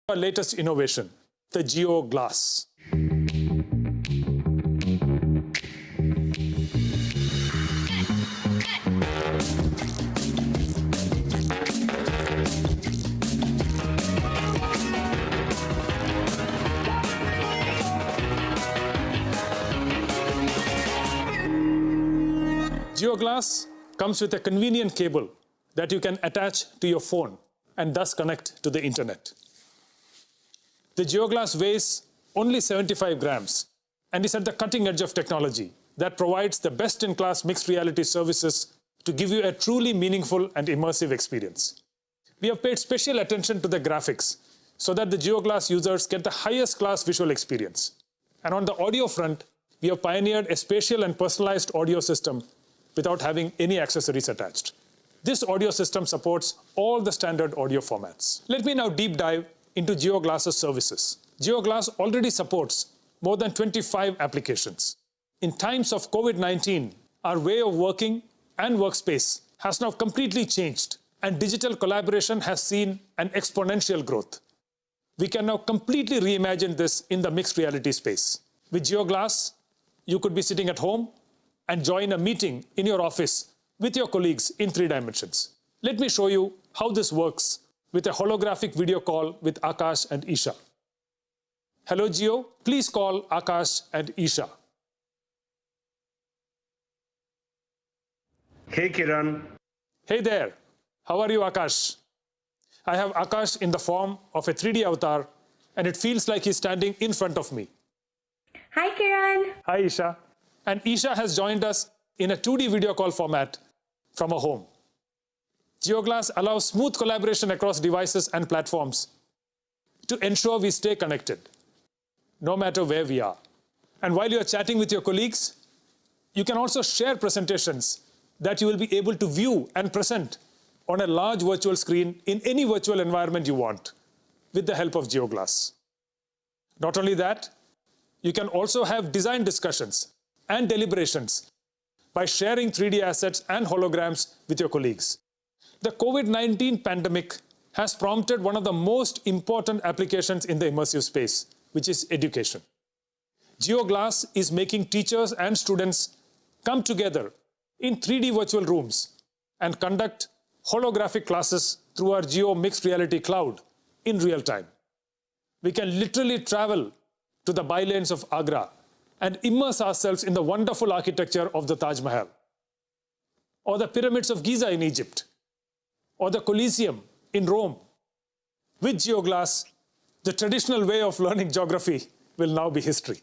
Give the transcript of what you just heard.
Our latest innovation, the Geo Glass. GeoGlass comes with a convenient cable that you can attach to your phone and thus connect to the internet. The GeoGlass weighs only 75 grams and is at the cutting edge of technology that provides the best-in-class mixed reality services to give you a truly meaningful and immersive experience. We have paid special attention to the graphics so that the GeoGlass users get the highest class visual experience. And on the audio front, we have pioneered a spatial and personalized audio system without having any accessories attached. This audio system supports all the standard audio formats. Let me now deep dive into GeoGlass's services. GeoGlass already supports more than 25 applications. In times of COVID-19, our way of working and workspace has now completely changed, and digital collaboration has seen an exponential growth. We can now completely reimagine this in the mixed reality space. With GeoGlass, you could be sitting at home and join a meeting in your office with your colleagues in 3 dimensions. Let me show you how this works with a holographic video call with Akash and Isha. Hello Geo, please call Akash and Isha. Hey Kiran. Hey there, how are you Akash? I have Akash in the form of a 3D avatar and it feels like he's standing in front of me. Hi Kiran. Hi Isha. And Isha has joined us in a 2D video call format from a home. GeoGlass allows smooth collaboration across devices and platforms to ensure we stay connected, no matter where we are. And while you're chatting with your colleagues, you can also share presentations that you will be able to view and present on a large virtual screen in any virtual environment you want with the help of GeoGlass. Not only that, you can also have design discussions and deliberations by sharing 3D assets and holograms with your colleagues. The COVID-19 pandemic has prompted one of the most important applications in the immersive space, which is education. GeoGlass is making teachers and students come together in 3D virtual rooms and conduct holographic classes through our Geo Mixed Reality Cloud in real time. We can literally travel to the bylanes of Agra and immerse ourselves in the wonderful architecture of the Taj Mahal, or the pyramids of Giza in Egypt, or the Colosseum in Rome. With GeoGlass, the traditional way of learning geography will now be history.